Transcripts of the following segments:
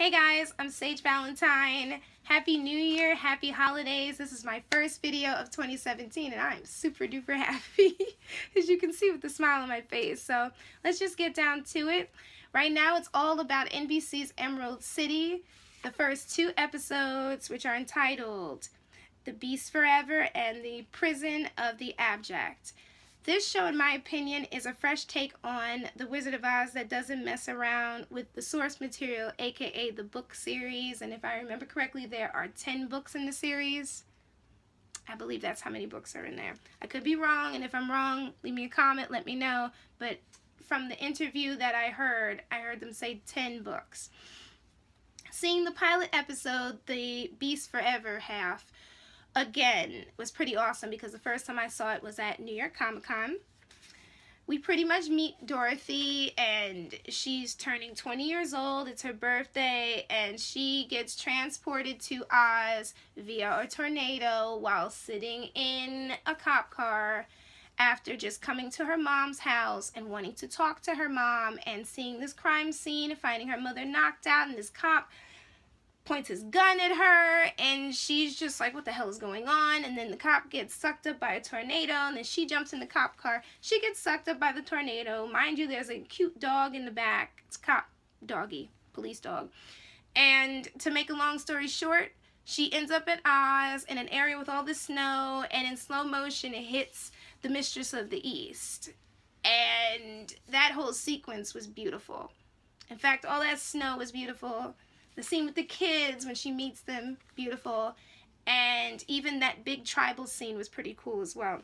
Hey guys, I'm Sage Valentine. Happy New Year, happy holidays. This is my first video of 2017 and I'm super duper happy, as you can see with the smile on my face. So let's just get down to it. Right now it's all about NBC's Emerald City, the first two episodes, which are entitled The Beast Forever and The Prison of the Abject. This show, in my opinion, is a fresh take on The Wizard of Oz that doesn't mess around with the source material, aka the book series. And if I remember correctly, there are 10 books in the series. I believe that's how many books are in there. I could be wrong, and if I'm wrong, leave me a comment, let me know. But from the interview that I heard them say 10 books. Seeing the pilot episode, The Beast Forever half, again, was pretty awesome because the first time I saw it was at New York Comic Con. We pretty much meet Dorothy and she's turning 20 years old. It's her birthday and she gets transported to Oz via a tornado while sitting in a cop car after just coming to her mom's house and wanting to talk to her mom and seeing this crime scene and finding her mother knocked out, and this cop points his gun at her and she's just like, what the hell is going on? And then the cop gets sucked up by a tornado and then she jumps in the cop car. She gets sucked up by the tornado. Mind you, there's a cute dog in the back. It's cop doggy, police dog. And to make a long story short, she ends up at Oz in an area with all the snow, and in slow motion it hits the Mistress of the East. And that whole sequence was beautiful. In fact, all that snow was beautiful. The scene with the kids when she meets them, beautiful. And even that big tribal scene was pretty cool as well.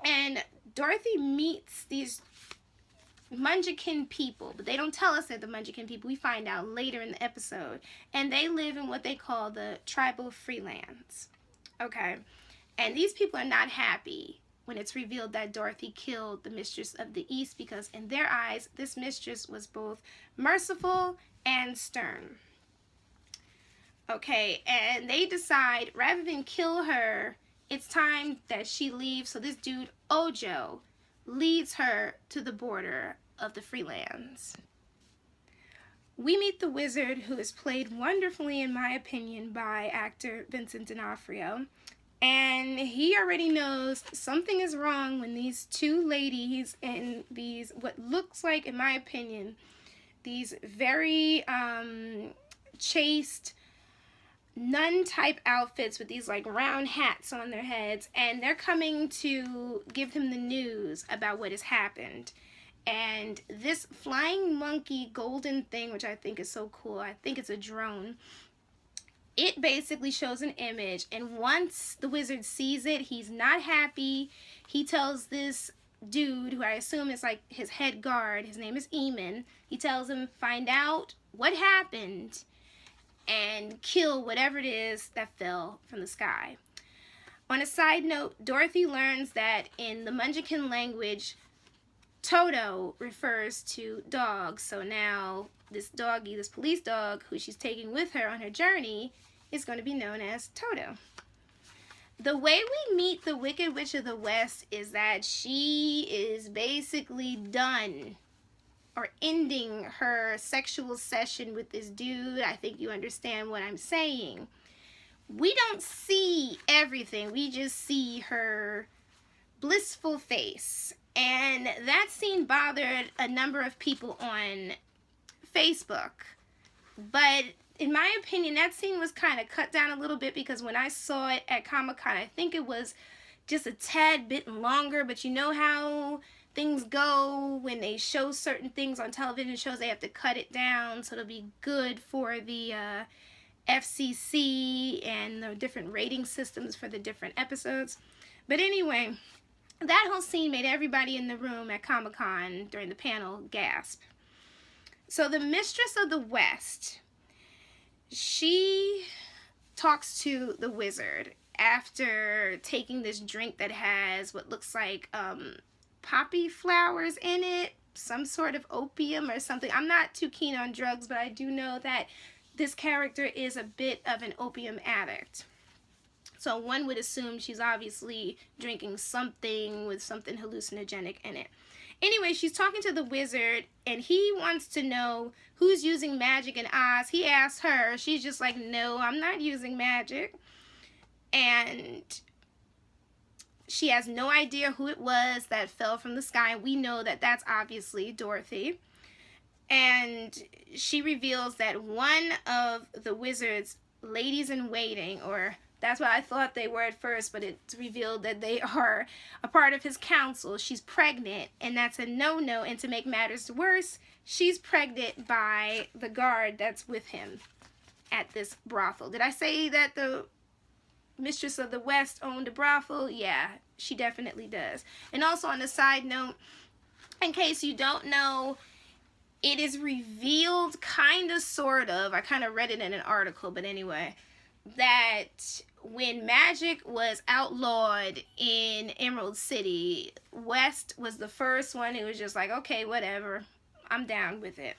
And Dorothy meets these Munchkin people, but they don't tell us they're the Munchkin people. We find out later in the episode. And they live in what they call the tribal freelands. Okay. And these people are not happy when it's revealed that Dorothy killed the Mistress of the East, because in their eyes, this mistress was both merciful and stern. Okay, and they decide rather than kill her, it's time that she leaves. So this dude, Ojo, leads her to the border of the Freelands. We meet the wizard, who is played wonderfully, in my opinion, by actor Vincent Donofrio. And he already knows something is wrong when these two ladies in these, what looks like, in my opinion, these very chaste nun-type outfits with these like round hats on their heads, and they're coming to give him the news about what has happened. And this flying monkey golden thing, which I think is so cool, I think it's a drone, it basically shows an image, and once the wizard sees it, he's not happy. He tells this dude, who I assume is like his head guard, his name is Eamon, he tells him, find out what happened and kill whatever it is that fell from the sky. On a side note, Dorothy learns that in the Munchkin language, Toto refers to dogs. So now this doggy, this police dog, who she's taking with her on her journey, is going to be known as Toto. The way we meet the Wicked Witch of the West is that she is basically done or ending her sexual session with this dude. I think you understand what I'm saying. We don't see everything. We just see her blissful face. And that scene bothered a number of people on Facebook. But in my opinion, that scene was kind of cut down a little bit, because when I saw it at Comic-Con, I think it was just a tad bit longer. But you know how things go when they show certain things on television shows, they have to cut it down so it'll be good for the FCC and the different rating systems for the different episodes. But anyway, that whole scene made everybody in the room at Comic-Con during the panel gasp. So the Mistress of the West, she talks to the wizard after taking this drink that has what looks like poppy flowers in it, some sort of opium or something. I'm not too keen on drugs, but I do know that this character is a bit of an opium addict. So one would assume she's obviously drinking something with something hallucinogenic in it. Anyway, she's talking to the wizard, and he wants to know who's using magic in Oz. He asks her. She's just like, no, I'm not using magic. And she has no idea who it was that fell from the sky. We know that that's obviously Dorothy. And she reveals that one of the wizard's ladies-in-waiting, or that's what I thought they were at first, but it's revealed that they are a part of his council. She's pregnant, and that's a no-no. And to make matters worse, she's pregnant by the guard that's with him at this brothel. Did I say that the Mistress of the West owned a brothel? Yeah, she definitely does. And also on a side note, in case you don't know, it is revealed, kind of, sort of, I kind of read it in an article, but anyway, that when magic was outlawed in Emerald City, West was the first one who was just like, okay, whatever, I'm down with it.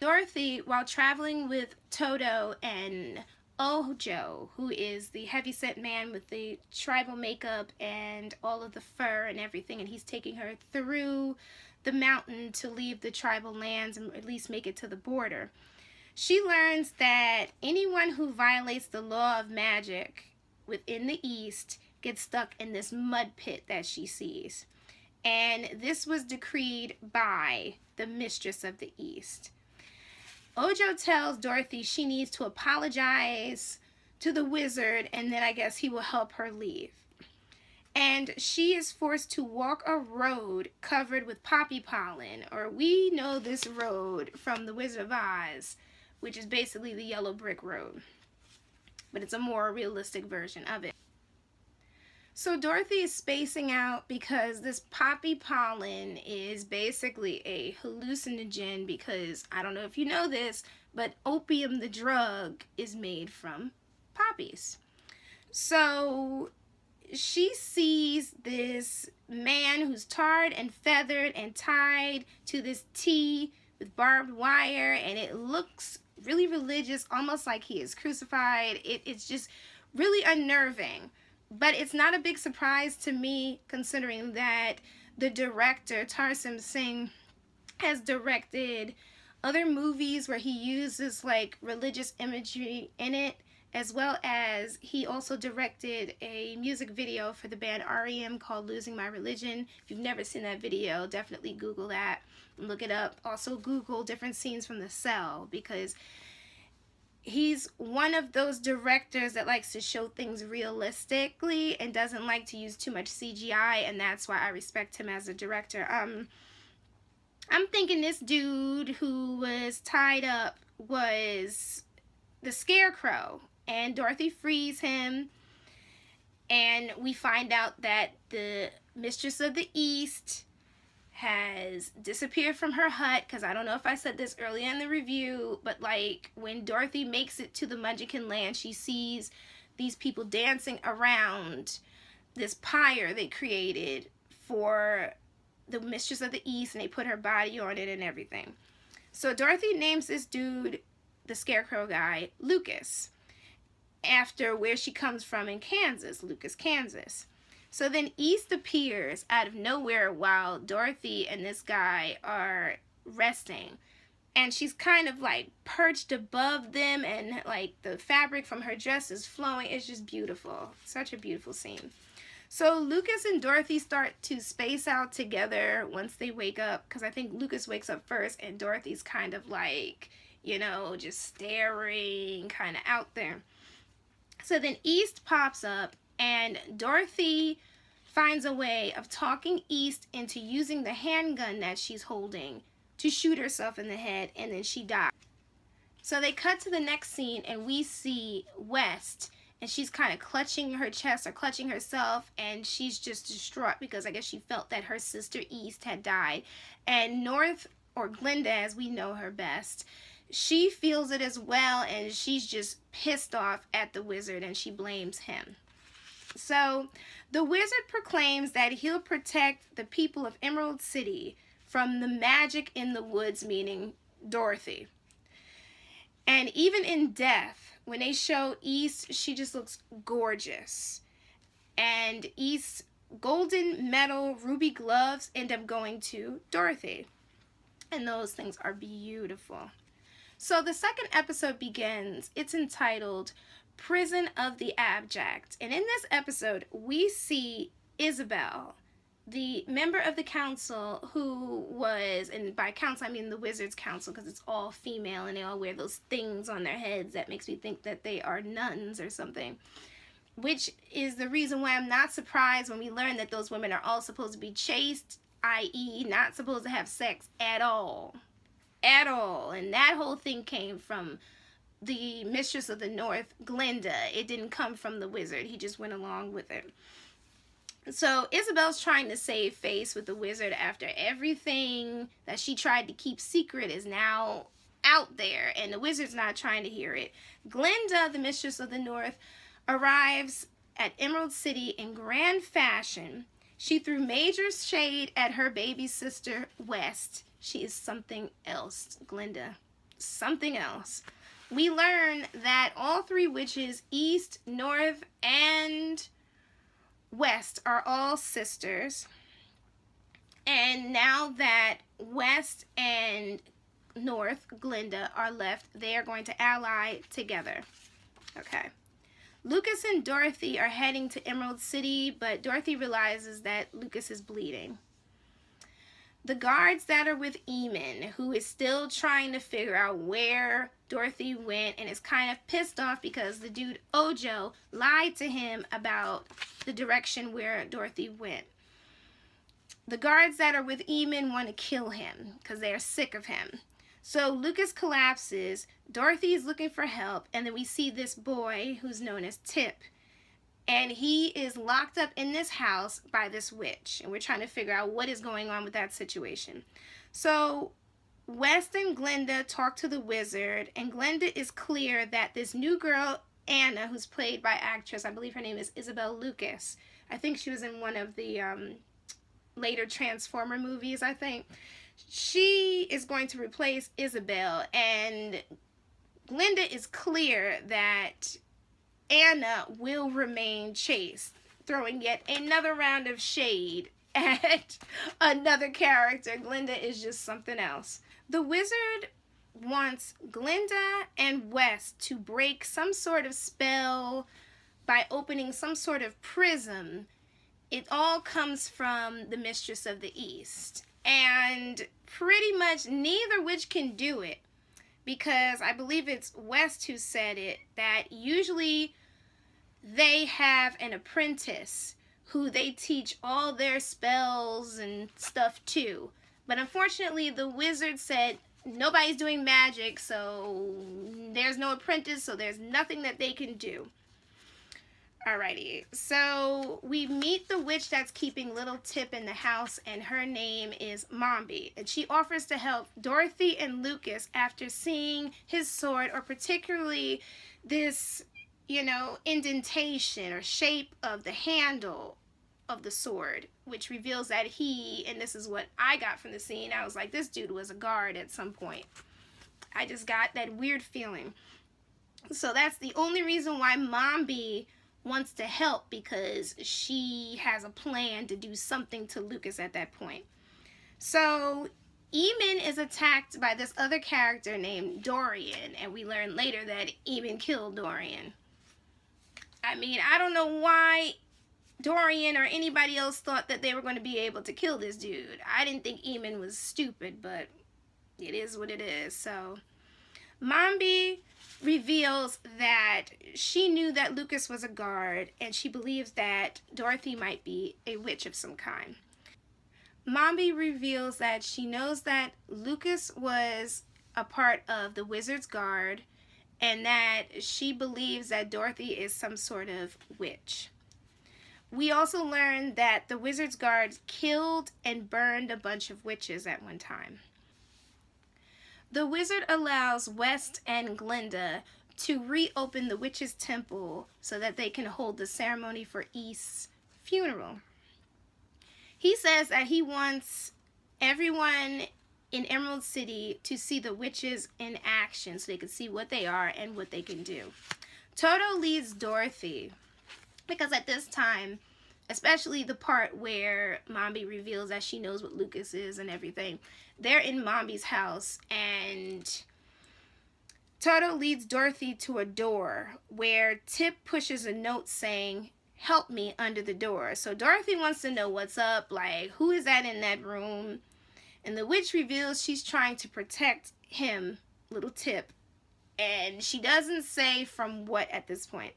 Dorothy, while traveling with Toto and Ojo, who is the heavyset man with the tribal makeup and all of the fur and everything, and he's taking her through the mountain to leave the tribal lands and at least make it to the border. She learns that anyone who violates the law of magic within the East gets stuck in this mud pit that she sees. And this was decreed by the Mistress of the East. Ojo tells Dorothy she needs to apologize to the wizard, and then I guess he will help her leave. And she is forced to walk a road covered with poppy pollen, or we know this road from The Wizard of Oz, which is basically the yellow brick road. But it's a more realistic version of it. So Dorothy is spacing out because this poppy pollen is basically a hallucinogen, because, I don't know if you know this, but opium, the drug, is made from poppies. So she sees this man who's tarred and feathered and tied to this T with barbed wire, and it looks really religious, almost like he is crucified. It's just really unnerving. But it's not a big surprise to me, considering that the director, Tarsem Singh, has directed other movies where he uses like religious imagery in it, as well as he also directed a music video for the band REM called Losing My Religion. If you've never seen that video, definitely Google that and look it up. Also Google different scenes from The Cell, because he's one of those directors that likes to show things realistically and doesn't like to use too much CGI, and that's why I respect him as a director. I'm thinking this dude who was tied up was the Scarecrow, and Dorothy frees him, and we find out that the Mistress of the East has disappeared from her hut, because I don't know if I said this earlier in the review, but like when Dorothy makes it to the Munchkin land, she sees these people dancing around this pyre they created for the Mistress of the East, and they put her body on it and everything. So Dorothy names this dude, the Scarecrow guy, Lucas, after where she comes from in Kansas, Lucas, Kansas. So then East appears out of nowhere while Dorothy and this guy are resting. And she's kind of like perched above them, and like the fabric from her dress is flowing. It's just beautiful. Such a beautiful scene. So Lucas and Dorothy start to space out together once they wake up, because I think Lucas wakes up first and Dorothy's kind of like, you know, just staring kind of out there. So then East pops up, and Dorothy finds a way of talking East into using the handgun that she's holding to shoot herself in the head, and then she dies. So they cut to the next scene, and we see West, and she's kind of clutching her chest or clutching herself, and she's just distraught because I guess she felt that her sister East had died. And North, or Glinda as we know her best, she feels it as well, and she's just pissed off at the wizard, and she blames him. So the wizard proclaims that he'll protect the people of Emerald City from the magic in the woods, meaning Dorothy. And even in death, when they show East, she just looks gorgeous. And East golden medal ruby gloves end up going to Dorothy. And those things are beautiful. So the second episode begins. It's entitled Prison of the Abject. And in this episode, we see Isabel, the member of the council who was, and by council I mean the Wizards Council, because it's all female and they all wear those things on their heads that makes me think that they are nuns or something. Which is the reason why I'm not surprised when we learn that those women are all supposed to be chaste, i.e. not supposed to have sex at all. At all. And that whole thing came from the Mistress of the North, Glinda. It didn't come from the wizard. He just went along with it. So Isabel's trying to save face with the wizard after everything that she tried to keep secret is now out there. And the wizard's not trying to hear it. Glinda, the Mistress of the North, arrives at Emerald City in grand fashion. She threw major shade at her baby sister, West. She is something else, Glinda. Something else. We learn that all three witches, East, North, and West, are all sisters. And now that West and North, Glinda, are left, they are going to ally together. Okay. Lucas and Dorothy are heading to Emerald City, but Dorothy realizes that Lucas is bleeding. The guards that are with Eamon, who is still trying to figure out where Dorothy went and is kind of pissed off because the dude Ojo lied to him about the direction where Dorothy went. The guards that are with Eamon want to kill him because they are sick of him. So Lucas collapses, Dorothy is looking for help, and then we see this boy who's known as Tip. And he is locked up in this house by this witch. And we're trying to figure out what is going on with that situation. So West and Glinda talk to the wizard, and Glinda is clear that this new girl, Anna, who's played by actress, I believe her name is Isabel Lucas. I think she was in one of the later Transformer movies, I think. She is going to replace Isabel, and Glinda is clear that Anna will remain chaste, throwing yet another round of shade at another character. Glinda is just something else. The wizard wants Glinda and West to break some sort of spell by opening some sort of prism. It all comes from the Mistress of the East. And pretty much neither witch can do it, because I believe it's West who said it, that usually they have an apprentice who they teach all their spells and stuff to. But unfortunately, the wizard said nobody's doing magic, so there's no apprentice, so there's nothing that they can do. Alrighty, so we meet the witch that's keeping little Tip in the house, and her name is Mombi, and she offers to help Dorothy and Lucas after seeing his sword, or particularly this, indentation or shape of the handle of the sword, which reveals that he, and this is what I got from the scene, I was like, this dude was a guard at some point. I just got that weird feeling. So that's the only reason why Mombi wants to help, because she has a plan to do something to Lucas at that point. So Eamon is attacked by this other character named Dorian, and we learn later that Eamon killed Dorian. I mean, I don't know why Dorian or anybody else thought that they were going to be able to kill this dude. I didn't think Eamon was stupid, but it is what it is. So Mombi reveals that she knew that Lucas was a guard, and she believes that Dorothy might be a witch of some kind. Mombi reveals that she knows that Lucas was a part of the Wizard's Guard, and that she believes that Dorothy is some sort of witch. We also learn that the Wizard's Guard killed and burned a bunch of witches at one time. The wizard allows West and Glinda to reopen the witch's temple so that they can hold the ceremony for East's funeral. He says that he wants everyone in Emerald City to see the witches in action so they can see what they are and what they can do. Toto leads Dorothy because at this time, especially the part where Mombi reveals that she knows what Lucas is and everything. They're in Mombi's house, and Toto leads Dorothy to a door where Tip pushes a note saying, "Help me," under the door. So Dorothy wants to know what's up, like, who is that in that room? And the witch reveals she's trying to protect him, little Tip. And she doesn't say from what at this point.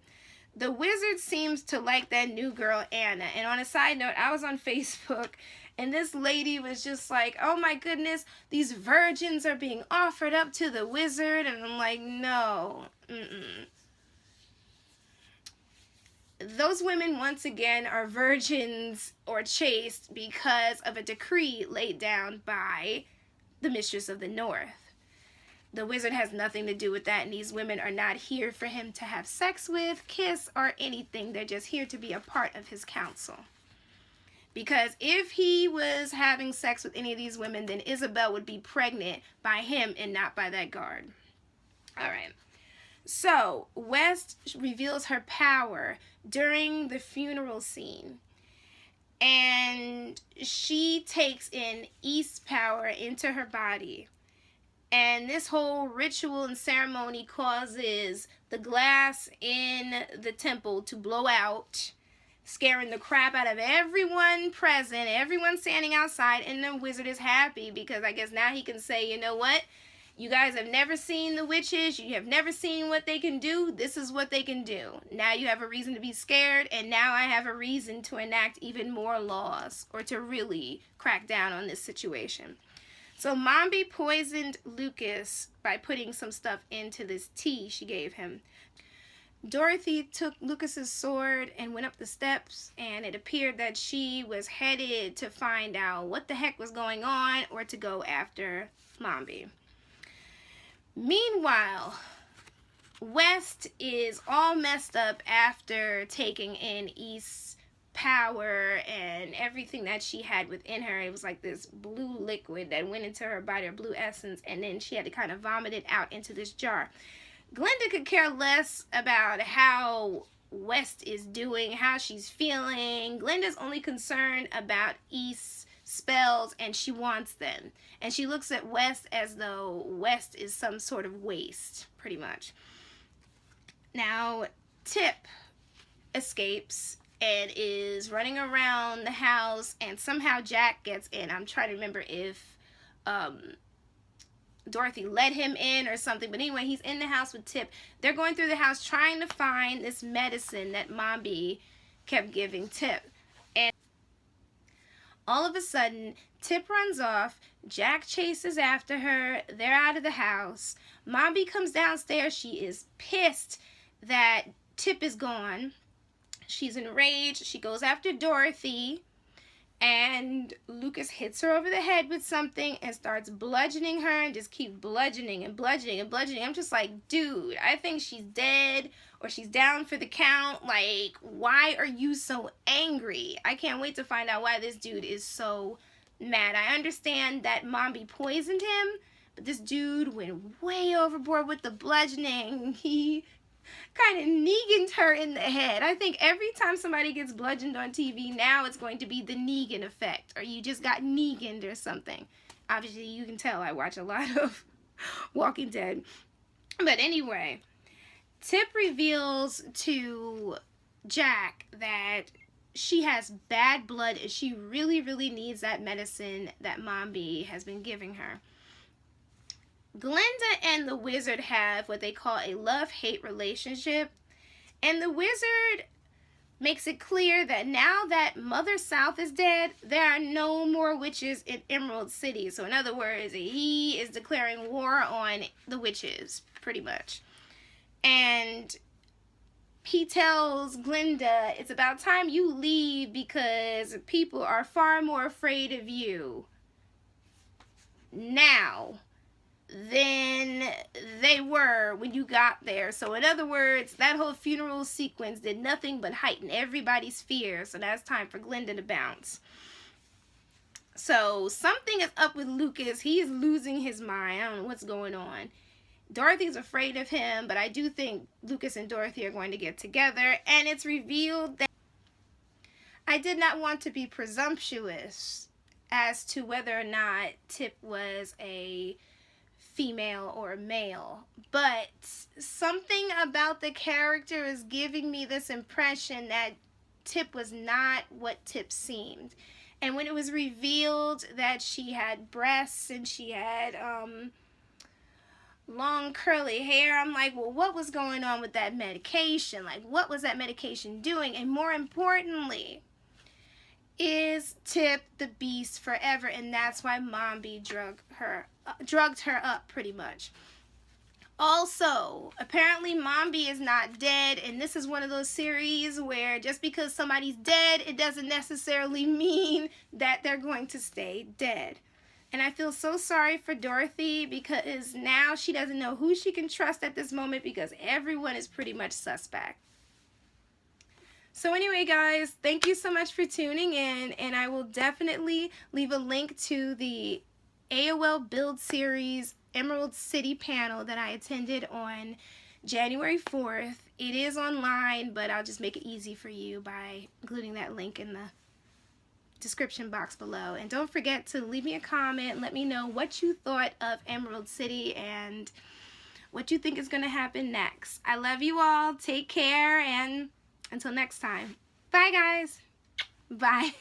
The wizard seems to like that new girl, Anna. And on a side note, I was on Facebook, and this lady was just like, "Oh my goodness, these virgins are being offered up to the wizard." And I'm like, no. Those women, once again, are virgins or chaste because of a decree laid down by the Mistress of the North. The wizard has nothing to do with that, and these women are not here for him to have sex with, kiss, or anything. They're just here to be a part of his council. Because if he was having sex with any of these women, then Isabel would be pregnant by him and not by that guard. Alright. So, West reveals her power during the funeral scene. And she takes in East's power into her body. And this whole ritual and ceremony causes the glass in the temple to blow out, scaring the crap out of everyone present, everyone standing outside, and the wizard is happy because I guess now he can say, you know what? You guys have never seen the witches. You have never seen what they can do. This is what they can do. Now you have a reason to be scared, and now I have a reason to enact even more laws or to really crack down on this situation. So Mombi poisoned Lucas by putting some stuff into this tea she gave him. Dorothy took Lucas's sword and went up the steps, and it appeared that she was headed to find out what the heck was going on or to go after Mombi. Meanwhile, West is all messed up after taking in East's power and everything that she had within her. It was like this blue liquid that went into her body, or blue essence, and then she had to kind of vomit it out into this jar. Glinda could care less about how West is doing, how she's feeling. Glinda's only concerned about East's spells, and she wants them. And she looks at West as though West is some sort of waste, pretty much. Now, Tip escapes and is running around the house, and somehow Jack gets in. I'm trying to remember if Dorothy let him in or something, but anyway, he's in the house with Tip. They're going through the house trying to find this medicine that Mombi kept giving Tip. And all of a sudden, Tip runs off. Jack chases after her. They're out of the house. Mombi comes downstairs. She is pissed that Tip is gone. She's enraged. She goes after Dorothy, and Lucas hits her over the head with something and starts bludgeoning her and just keeps bludgeoning and bludgeoning and bludgeoning. I'm just like, dude, I think she's dead or she's down for the count. Like, why are you so angry? I can't wait to find out why this dude is so mad. I understand that Mombi poisoned him, but this dude went way overboard with the bludgeoning. He kind of Negan'd her in the head. I think every time somebody gets bludgeoned on TV, now it's going to be the Negan effect, or you just got Negan'd or something. Obviously, you can tell I watch a lot of Walking Dead. But anyway, Tip reveals to Jack that she has bad blood and she really, really needs that medicine that Mombi has been giving her. Glinda and the wizard have what they call a love-hate relationship, and the wizard makes it clear that now that Mother South is dead, there are no more witches in Emerald City. So in other words, he is declaring war on the witches, pretty much. And he tells Glinda, it's about time you leave because people are far more afraid of you now than they were when you got there. So in other words, that whole funeral sequence did nothing but heighten everybody's fear. So now it's time for Glinda to bounce. So something is up with Lucas. He is losing his mind. I don't know what's going on. Dorothy's afraid of him, but I do think Lucas and Dorothy are going to get together, and it's revealed that I did not want to be presumptuous as to whether or not Tip was a female or a male, but something about the character is giving me this impression that Tip was not what Tip seemed. And when it was revealed that she had breasts and she had long curly hair, I'm like, well, what was going on with that medication? Like, what was that medication doing? And more importantly, is Tip the beast forever? And that's why Mombi drugged her up pretty much. Also, apparently Mombi is not dead, and this is one of those series where just because somebody's dead, it doesn't necessarily mean that they're going to stay dead. And I feel so sorry for Dorothy, because now she doesn't know who she can trust at this moment, because everyone is pretty much suspect. So anyway, guys, thank you so much for tuning in, and I will definitely leave a link to the AOL Build series Emerald City panel that I attended on January 4th. It is online, but I'll just make it easy for you by including that link in the description box below. And don't forget to leave me a comment and let me know what you thought of Emerald City and what you think is going to happen next. I love you all. Take care, and until next time. Bye, guys. Bye.